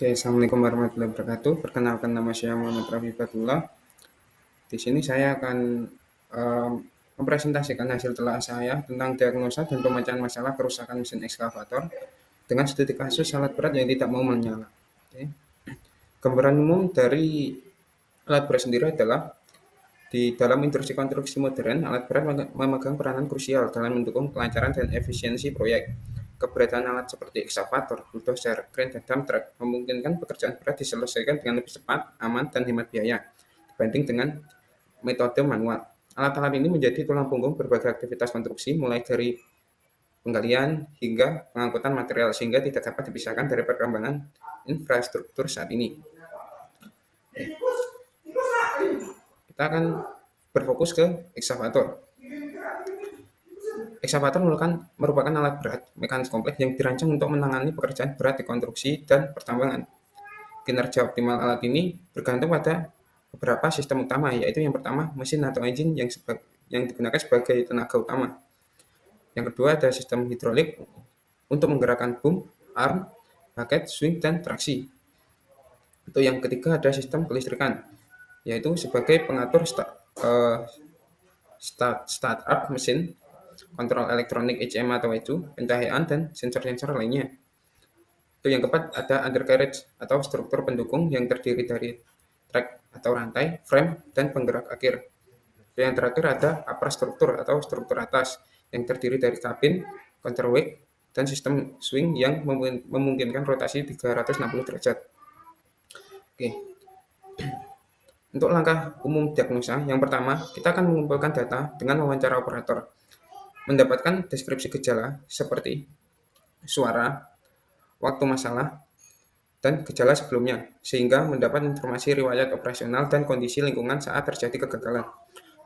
Oke, Assalamualaikum warahmatullahi wabarakatuh. Perkenalkan nama saya Muhammad Rafi Fatullah. Di sini saya akan em, mempresentasikan hasil telah saya tentang diagnosa dan pemecahan masalah kerusakan mesin ekskavator dengan studi kasus alat berat yang tidak mau menyala. Oke. Gambaran umum dari alat berat sendiri adalah di dalam industri konstruksi modern, alat berat memegang peranan krusial dalam mendukung kelancaran dan efisiensi proyek. Keberadaan alat seperti ekskavator, bulldozer, kren, dan dump truck memungkinkan pekerjaan berat diselesaikan dengan lebih cepat, aman, dan hemat biaya dibanding dengan metode manual. Alat-alat ini menjadi tulang punggung berbagai aktivitas konstruksi, mulai dari penggalian hingga pengangkutan material, sehingga tidak dapat dipisahkan dari perkembangan infrastruktur saat ini. Kita akan berfokus ke ekskavator. Ekskavator merupakan alat berat mekanis kompleks yang dirancang untuk menangani pekerjaan berat di konstruksi dan pertambangan. Kinerja optimal alat ini bergantung pada beberapa sistem utama, yaitu yang pertama mesin atau engine yang digunakan sebagai tenaga utama. Yang kedua ada sistem hidrolik untuk menggerakkan boom, arm, bucket, swing, dan traksi. Itu yang ketiga ada sistem kelistrikan, yaitu sebagai pengatur startup mesin, kontrol elektronik ECM atau ECU, pencahayaan, dan sensor-sensor lainnya. Itu yang keempat ada undercarriage atau struktur pendukung yang terdiri dari track atau rantai, frame, dan penggerak akhir. Yang terakhir ada upper struktur atau struktur atas yang terdiri dari kabin, counterweight, dan sistem swing yang memungkinkan rotasi 360 derajat. Oke. Untuk langkah umum diagnosa, yang pertama kita akan mengumpulkan data dengan wawancara operator, mendapatkan deskripsi gejala seperti suara, waktu masalah, dan gejala sebelumnya, sehingga mendapat informasi riwayat operasional dan kondisi lingkungan saat terjadi kegagalan.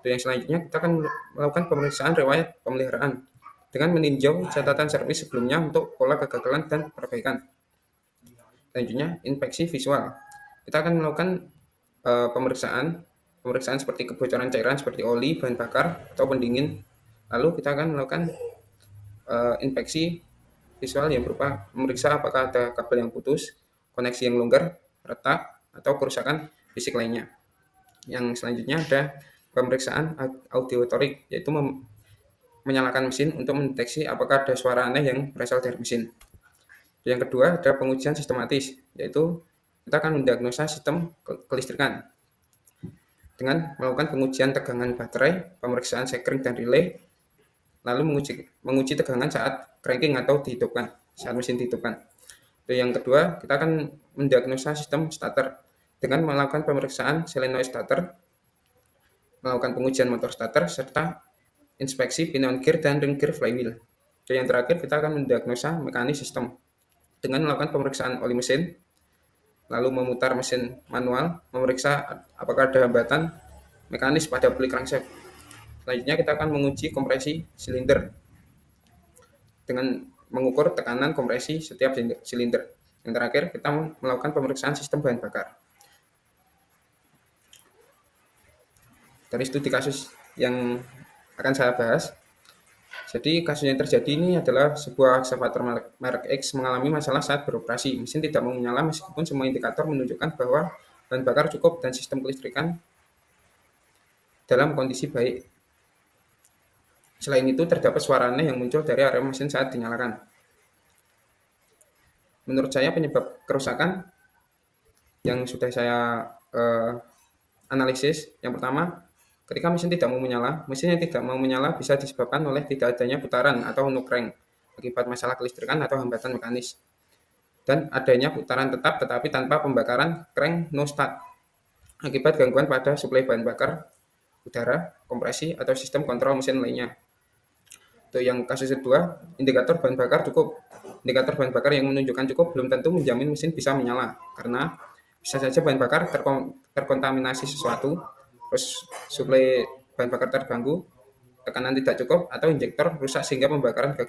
Dan yang selanjutnya kita akan melakukan pemeriksaan riwayat pemeliharaan dengan meninjau catatan servis sebelumnya untuk pola kegagalan dan perbaikan. Selanjutnya, inspeksi visual. Kita akan melakukan pemeriksaan seperti kebocoran cairan seperti oli, bahan bakar, atau pendingin. Lalu kita akan melakukan inspeksi visual yang berupa memeriksa apakah ada kabel yang putus, koneksi yang longgar, retak, atau kerusakan fisik lainnya. Yang selanjutnya ada pemeriksaan audiotorik, yaitu menyalakan mesin untuk mendeteksi apakah ada suara aneh yang berasal dari mesin. Yang kedua ada pengujian sistematis, yaitu kita akan mendiagnosa sistem kelistrikan dengan melakukan pengujian tegangan baterai, pemeriksaan sekring dan relay, lalu menguji tegangan saat cranking atau dihidupkan, saat mesin dihidupkan. Yang kedua, kita akan mendiagnosa sistem starter dengan melakukan pemeriksaan solenoid starter, melakukan pengujian motor starter, serta inspeksi pinion gear dan ring gear flywheel. Dan yang terakhir, kita akan mendiagnosa mekanis sistem dengan melakukan pemeriksaan oli mesin, lalu memutar mesin manual, memeriksa apakah ada hambatan mekanis pada pulley crankshaft. Selanjutnya kita akan menguji kompresi silinder dengan mengukur tekanan kompresi setiap silinder. Yang terakhir kita melakukan pemeriksaan sistem bahan bakar. Dari studi kasus yang akan saya bahas, jadi kasus yang terjadi ini adalah sebuah ekskavator merek X mengalami masalah saat beroperasi. Mesin tidak mau menyala meskipun semua indikator menunjukkan bahwa bahan bakar cukup dan sistem kelistrikan dalam kondisi baik. Selain itu, terdapat suara aneh yang muncul dari area mesin saat dinyalakan. Menurut saya penyebab kerusakan yang sudah saya analisis, yang pertama, ketika mesin tidak mau menyala, mesin yang tidak mau menyala bisa disebabkan oleh tidak adanya putaran atau no crank akibat masalah kelistrikan atau hambatan mekanis, dan adanya putaran tetap tetapi tanpa pembakaran crank no start akibat gangguan pada suplai bahan bakar, udara, kompresi, atau sistem kontrol mesin lainnya. Itu yang kasus kedua, indikator bahan bakar cukup. Indikator bahan bakar yang menunjukkan cukup belum tentu menjamin mesin bisa menyala, karena bisa saja bahan bakar terkontaminasi sesuatu, terus suplai bahan bakar terganggu, tekanan tidak cukup, atau injektor rusak sehingga pembakaran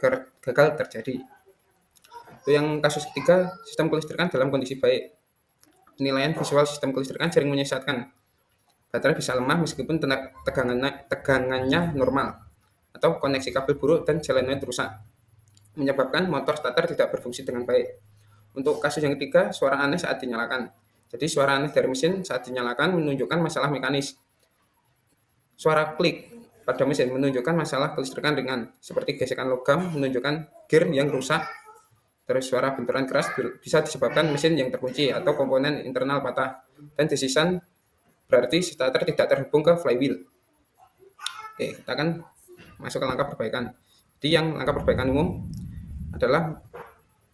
gagal terjadi. Itu yang kasus ketiga, sistem kelistrikan dalam kondisi baik. Penilaian visual sistem kelistrikan sering menyesatkan. Baterai bisa lemah meskipun tegangannya normal, atau koneksi kabel buruk dan solenoid rusak, menyebabkan motor starter tidak berfungsi dengan baik. Untuk kasus yang ketiga, suara aneh saat dinyalakan. Jadi suara aneh dari mesin saat dinyalakan menunjukkan masalah mekanis. Suara klik pada mesin menunjukkan masalah kelistrikan ringan, seperti gesekan logam menunjukkan gear yang rusak. Terus suara benturan keras bisa disebabkan mesin yang terkunci atau komponen internal patah. Dan desisan berarti starter tidak terhubung ke flywheel. Oke, kita akan masuk ke langkah perbaikan. Jadi yang langkah perbaikan umum adalah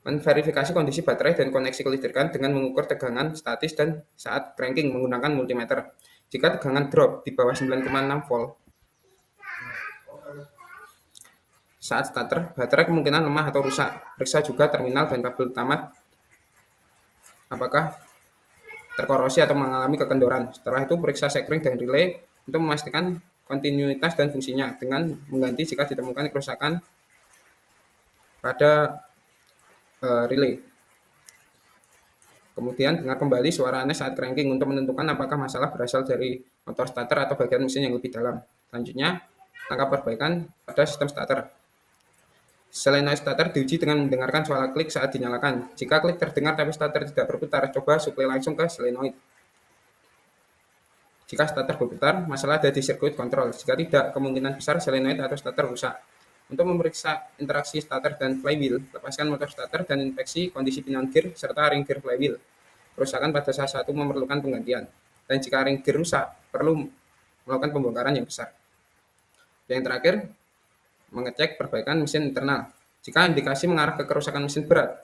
memverifikasi kondisi baterai dan koneksi kelistrikan dengan mengukur tegangan statis dan saat cranking menggunakan multimeter. Jika tegangan drop di bawah 9,6 volt saat starter, baterai kemungkinan lemah atau rusak. Periksa juga terminal dan kabel utama apakah terkorosi atau mengalami kekendoran. Setelah itu periksa sekring dan relay untuk memastikan kontinuitas dan fungsinya dengan mengganti jika ditemukan kerusakan pada relay. Kemudian dengar kembali suara aneh saat cranking untuk menentukan apakah masalah berasal dari motor starter atau bagian mesin yang lebih dalam. Selanjutnya, langkah perbaikan pada sistem starter. Solenoid starter diuji dengan mendengarkan suara klik saat dinyalakan. Jika klik terdengar tapi starter tidak berputar, coba suplai langsung ke solenoid. Jika starter berputar, masalah ada di sirkuit kontrol. Jika tidak, kemungkinan besar solenoid atau starter rusak. Untuk memeriksa interaksi starter dan flywheel, lepaskan motor starter dan inspeksi kondisi pinion gear serta ring gear flywheel. Kerusakan pada salah satu memerlukan penggantian. Dan jika ring gear rusak, perlu melakukan pembongkaran yang besar. Yang terakhir, mengecek perbaikan mesin internal. Jika indikasi mengarah ke kerusakan mesin berat,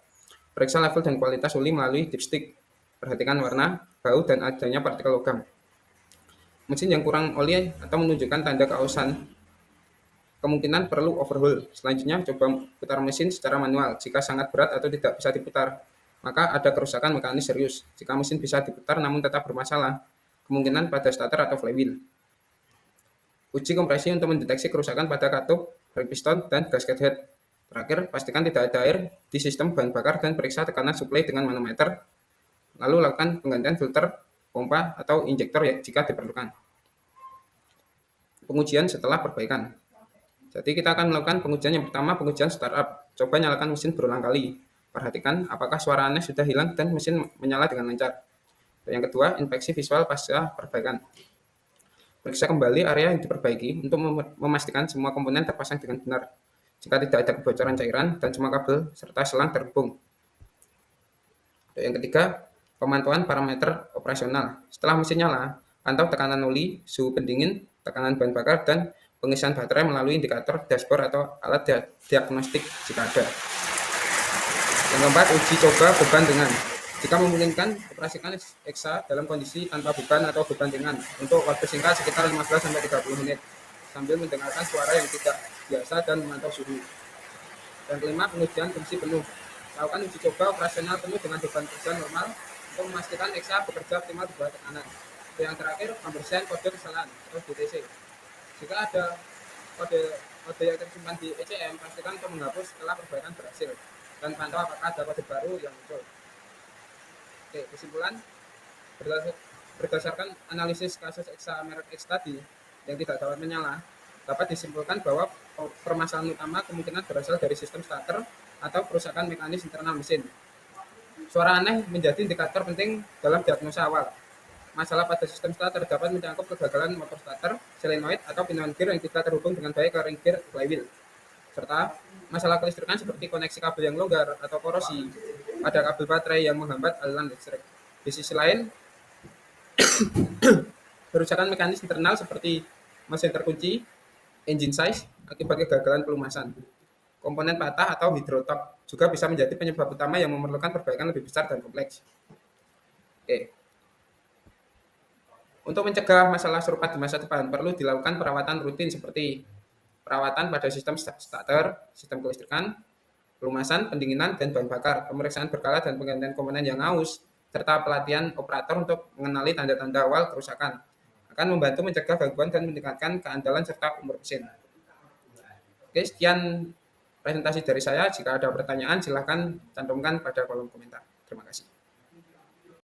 periksa level dan kualitas oli melalui dipstick. Perhatikan warna, bau, dan adanya partikel logam. Mesin yang kurang oli atau menunjukkan tanda keausan, kemungkinan perlu overhaul. Selanjutnya, coba putar mesin secara manual. Jika sangat berat atau tidak bisa diputar, maka ada kerusakan mekanis serius. Jika mesin bisa diputar namun tetap bermasalah, kemungkinan pada starter atau flywheel. Uji kompresi untuk mendeteksi kerusakan pada katup, brake piston, dan gasket head. Terakhir, pastikan tidak ada air di sistem bahan bakar dan periksa tekanan suplai dengan manometer. Lalu lakukan penggantian filter, pompa, atau injektor jika diperlukan. Pengujian setelah perbaikan. Jadi kita akan melakukan pengujian yang pertama, pengujian startup. Coba nyalakan mesin berulang kali. Perhatikan apakah suara aneh sudah hilang dan mesin menyala dengan lancar. Yang kedua, inspeksi visual pasca perbaikan. Periksa kembali area yang diperbaiki untuk memastikan semua komponen terpasang dengan benar. Jika tidak ada kebocoran cairan dan semua kabel serta selang terhubung. Yang ketiga, pemantauan parameter operasional. Setelah mesin nyala, pantau tekanan oli, suhu pendingin, tekanan bahan bakar, dan pengisian baterai melalui indikator dashboard atau alat diagnostik jika ada. Yang keempat, uji coba beban ringan. Jika memungkinkan, operasikan EXA dalam kondisi tanpa beban atau beban ringan untuk waktu singkat sekitar 15-30 menit sambil mendengarkan suara yang tidak biasa dan memantau suhu. Dan kelima, pengujian fungsi penuh. Lakukan uji coba operasional penuh dengan beban kerja normal untuk memastikan EXA bekerja optimal di bawah tekanan. Dan yang terakhir, pembersihan kode kesalahan atau DTC. Jika ada kode yang tersimpan di ECM, pastikan untuk menghapus setelah perbaikan berhasil dan pantau apakah ada kode baru yang muncul. Oke, kesimpulan, berdasarkan analisis kasus EXA merek X tadi yang tidak dapat menyala, dapat disimpulkan bahwa permasalahan utama kemungkinan berasal dari sistem starter atau kerusakan mekanis internal mesin. Suara aneh menjadi indikator penting dalam diagnosa awal. Masalah pada sistem starter dapat mencakup kegagalan motor starter, solenoid, atau pinion gear yang tidak terhubung dengan baik ke ring gear flywheel. Serta masalah kelistrikan seperti koneksi kabel yang longgar atau korosi pada kabel baterai yang menghambat aliran listrik. Di sisi lain, kerusakan mekanis internal seperti mesin terkunci, engine size, akibat kegagalan pelumasan, komponen patah atau hidrotop juga bisa menjadi penyebab utama yang memerlukan perbaikan lebih besar dan kompleks. Oke. Untuk mencegah masalah serupa di masa depan, perlu dilakukan perawatan rutin seperti perawatan pada sistem starter, sistem kelistrikan, pelumasan, pendinginan, dan bahan bakar, pemeriksaan berkala dan penggantian komponen yang aus, serta pelatihan operator untuk mengenali tanda-tanda awal kerusakan. Akan membantu mencegah gangguan dan meningkatkan keandalan serta umur mesin. Oke, sekian presentasi dari saya. Jika ada pertanyaan, silakan cantumkan pada kolom komentar. Terima kasih.